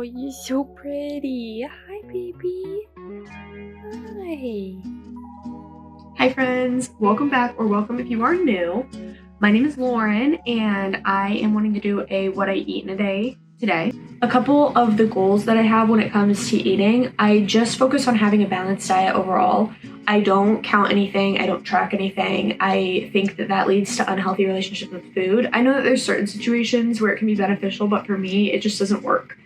Oh, you're so pretty. Hi, baby. Hi. Hi, friends. Welcome back, or welcome if you are new. My name is Lauren, and I am wanting to do a what I eat in a day today. A couple of the goals that I have when it comes to eating, I just focus on having a balanced diet overall. I don't count anything. I don't track anything. I think that leads to unhealthy relationships with food. I know that there's certain situations where it can be beneficial, but for me, it just doesn't work.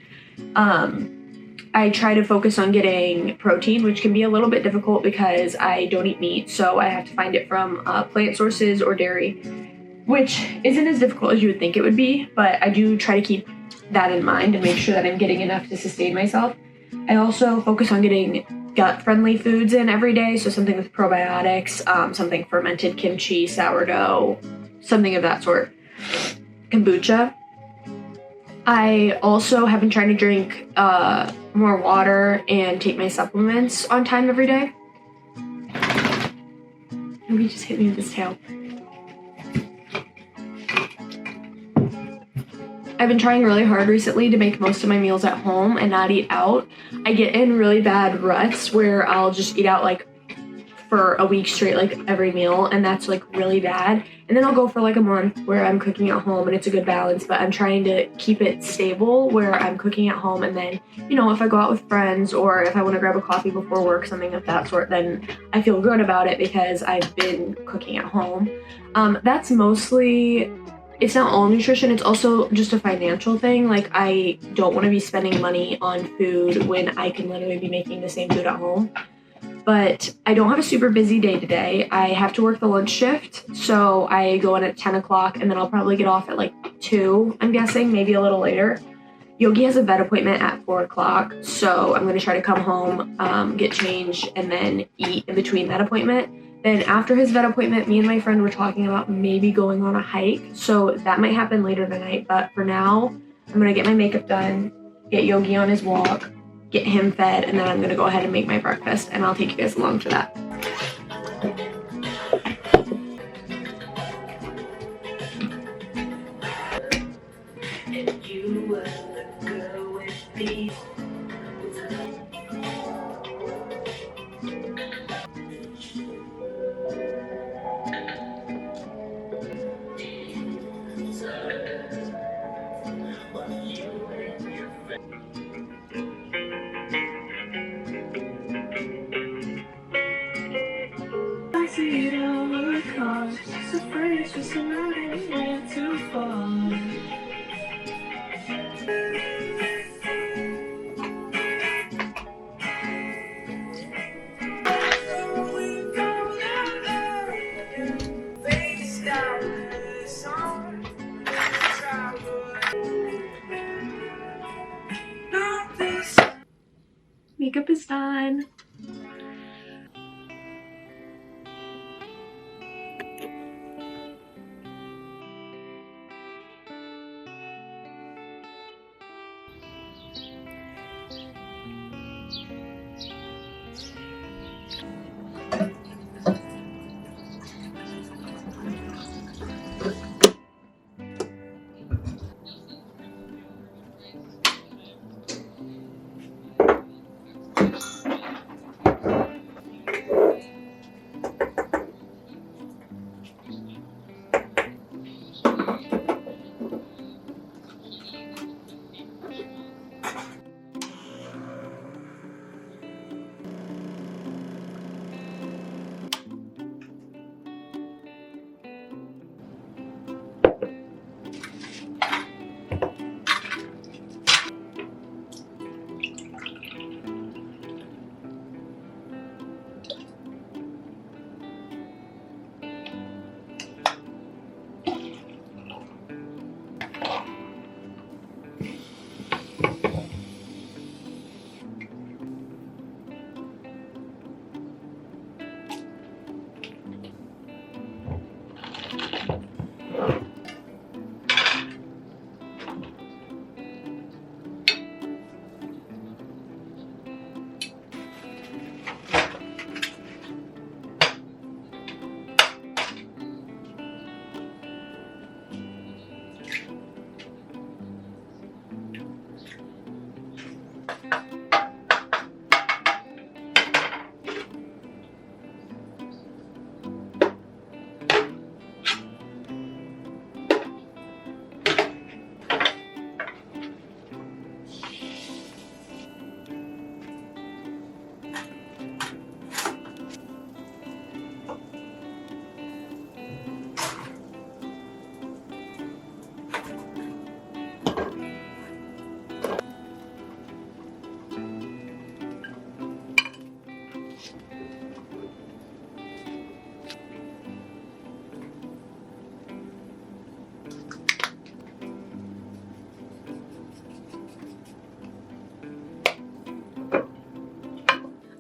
I try to focus on getting protein, which can be a little bit difficult because I don't eat meat, so I have to find it from plant sources or dairy, which isn't as difficult as you would think it would be, but I do try to keep that in mind and make sure that I'm getting enough to sustain myself. I also focus on getting gut-friendly foods in every day, so something with probiotics, something fermented kimchi, sourdough, something of that sort. Kombucha. I also have been trying to drink more water and take my supplements on time every day. He just hit me with his tail. I've been trying really hard recently to make most of my meals at home and not eat out. I get in really bad ruts where I'll just eat out like for a week straight, like every meal, and that's like really bad. And then I'll go for like a month where I'm cooking at home and it's a good balance, but I'm trying to keep it stable where I'm cooking at home, and then, you know, if I go out with friends or if I want to grab a coffee before work, something of that sort, then I feel good about it because I've been cooking at home. That's mostly, it's not all nutrition, it's also just a financial thing. Like, I don't want to be spending money on food when I can literally be making the same food at home. But I don't have a super busy day today. I have to work the lunch shift, so I go in at 10 o'clock, and then I'll probably get off at like 2, I'm guessing, maybe a little later. Yogi has a vet appointment at 4 o'clock, so I'm going to try to come home, get changed, and then eat in between that appointment. Then after his vet appointment, me and my friend were talking about maybe going on a hike, so that might happen later tonight. But for now, I'm going to get my makeup done, get Yogi on his walk, get him fed, and then I'm gonna go ahead and make my breakfast, and I'll take you guys along for that. I see it all across, just afraid, just running way too far. Makeup is done.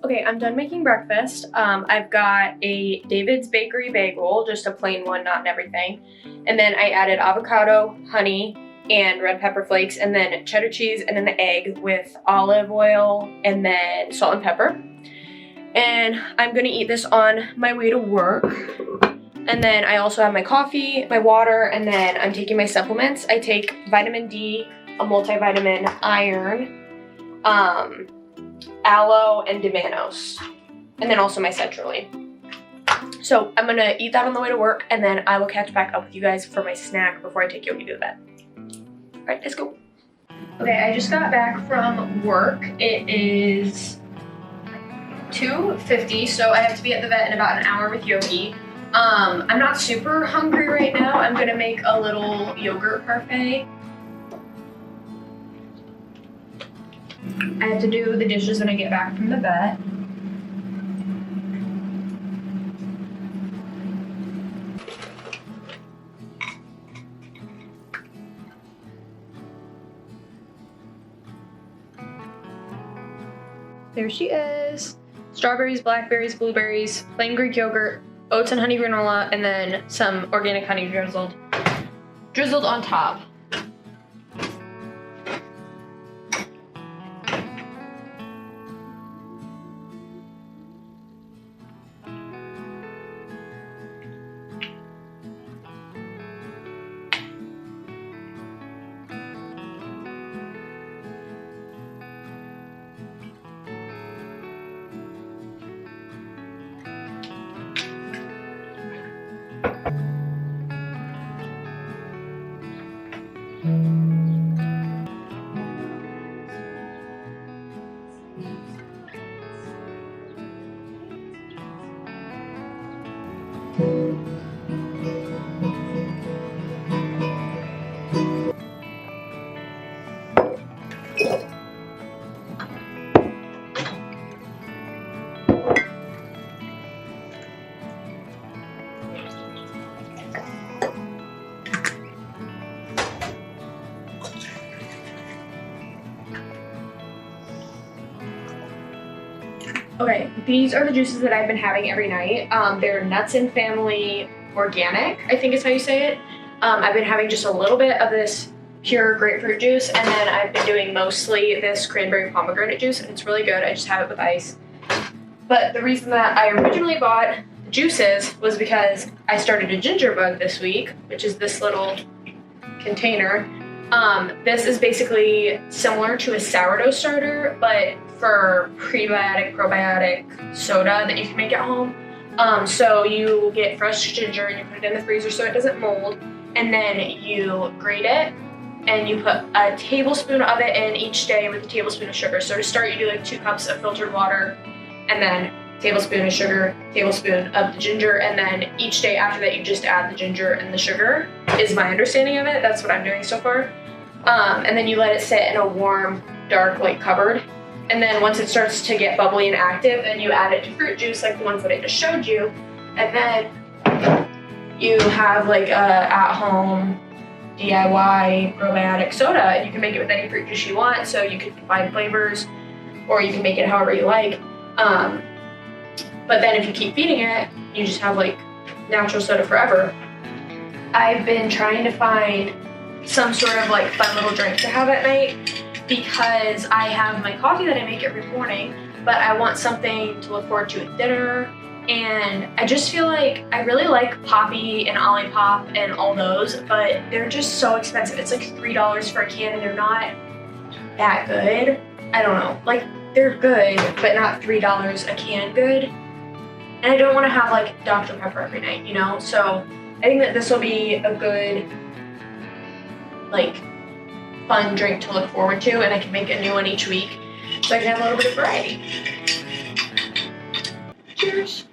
Okay, I'm done making breakfast. I've got a David's Bakery bagel, just a plain one, not in everything. And then I added avocado, honey, and red pepper flakes, and then cheddar cheese, and then the egg with olive oil, and then salt and pepper. And I'm gonna eat this on my way to work. And then I also have my coffee, my water, and then I'm taking my supplements. I take vitamin D, a multivitamin, iron, aloe, and Dimanos, and then also my sertraline. So I'm gonna eat that on the way to work, and then I will catch back up with you guys for my snack before I take Yogi to bed. All right, let's go. Okay, I just got back from work. It is 2:50, so I have to be at the vet in about an hour with Yogi. I'm not super hungry right now. I'm gonna make a little yogurt parfait. I have to do the dishes when I get back from the vet. There she is. Strawberries, blackberries, blueberries, plain Greek yogurt, oats and honey granola, and then some organic honey drizzled on top. Okay, these are the juices that I've been having every night. They're Nuts and Family Organic, I think is how you say it. I've been having just a little bit of this pure grapefruit juice, and then I've been doing mostly this cranberry pomegranate juice, and it's really good. I just have it with ice. But the reason that I originally bought the juices was because I started a ginger bug this week, which is this little container. This is basically similar to a sourdough starter, but for prebiotic, probiotic soda that you can make at home. So you get fresh ginger and you put it in the freezer so it doesn't mold, and then you grate it and you put a tablespoon of it in each day with a tablespoon of sugar. So to start, you do like 2 cups of filtered water, and then tablespoon of sugar, tablespoon of the ginger, and then each day after that you just add the ginger and the sugar, is my understanding of it. That's what I'm doing so far. And then you let it sit in a warm, dark, like cupboard. And then once it starts to get bubbly and active, then you add it to fruit juice like the ones that I just showed you. And then you have like a at-home DIY probiotic soda, and you can make it with any fruit juice you want. So you can combine flavors, or you can make it however you like. But then if you keep feeding it, you just have like natural soda forever. I've been trying to find some sort of like fun little drink to have at night, because I have my coffee that I make every morning, but I want something to look forward to at dinner. And I just feel like I really like Poppy and Olipop and all those, but they're just so expensive. It's like $3 for a can, and they're not that good. I don't know, like they're good, but not $3 a can good. And I don't want to have like Dr. Pepper every night, you know? So I think that this will be a good, like, fun drink to look forward to, and I can make a new one each week so I can have a little bit of variety. Cheers.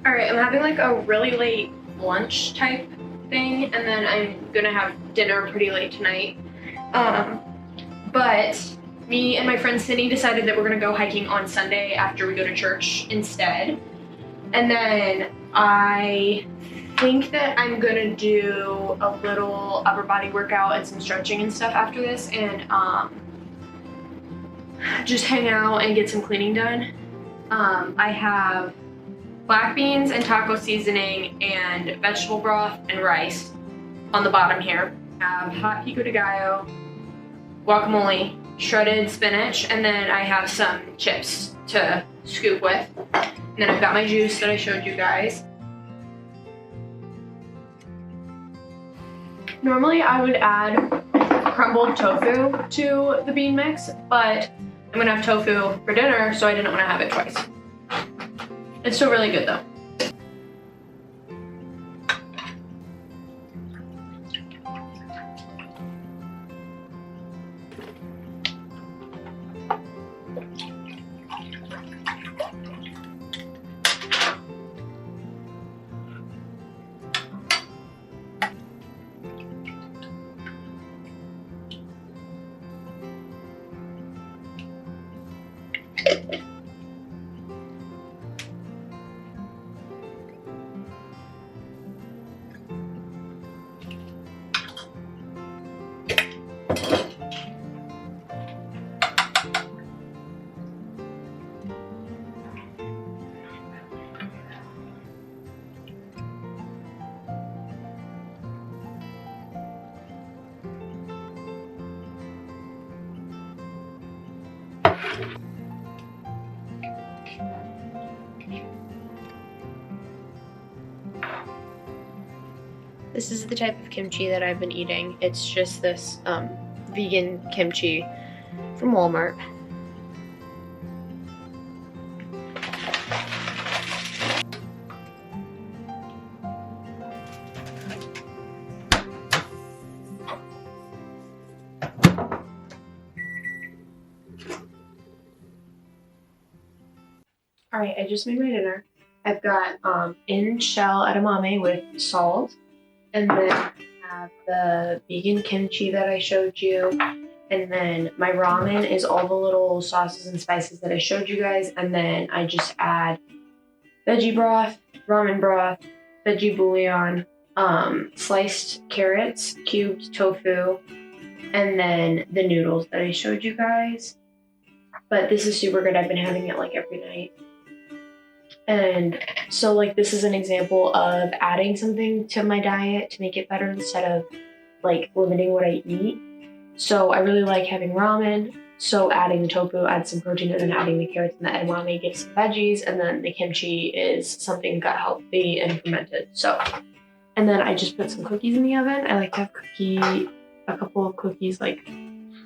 All right, I'm having like a really late lunch type thing, and then I'm gonna have dinner pretty late tonight. But me and my friend Cindy decided that we're gonna go hiking on Sunday after we go to church instead. And then I think that I'm gonna do a little upper body workout and some stretching and stuff after this, and just hang out and get some cleaning done. I have black beans and taco seasoning and vegetable broth and rice on the bottom here. I have hot pico de gallo, guacamole, shredded spinach, and then I have some chips to scoop with. And then I've got my juice that I showed you guys. Normally I would add crumbled tofu to the bean mix, but I'm gonna have tofu for dinner, so I didn't want to have it twice. It's still really good though. This is the type of kimchi that I've been eating. It's just this vegan kimchi from Walmart. Alright, I just made my dinner. I've got in-shell edamame with salt, and then I have the vegan kimchi that I showed you, and then my ramen is all the little sauces and spices that I showed you guys, and then I just add veggie broth, ramen broth, veggie bouillon, sliced carrots, cubed tofu, and then the noodles that I showed you guys. But this is super good. I've been having it like every night. And so like this is an example of adding something to my diet to make it better instead of like limiting what I eat. So I really like having ramen. So adding the tofu adds some protein, and then adding the carrots and the edamame gives some veggies, and then the kimchi is something gut healthy and fermented. So, and then I just put some cookies in the oven. I like to have a couple of cookies like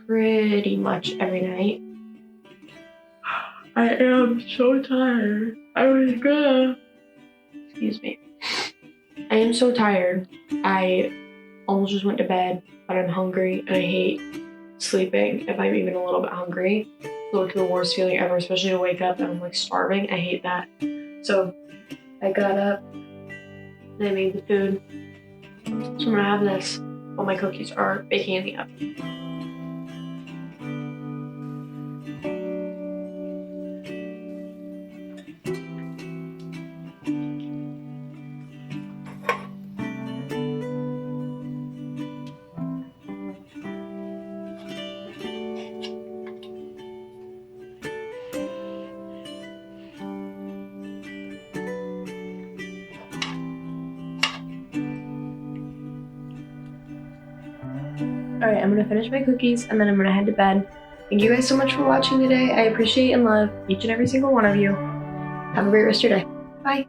pretty much every night. I am so tired. Excuse me. I am so tired. I almost just went to bed, but I'm hungry and I hate sleeping if I'm even a little bit hungry. So it's the worst feeling ever, especially to wake up and I'm like starving. I hate that. So I got up and I made the food. So I'm gonna have this while my cookies are baking in the oven. Alright, I'm gonna finish my cookies and then I'm gonna head to bed. Thank you guys so much for watching today. I appreciate and love each and every single one of you. Have a great rest of your day. Bye.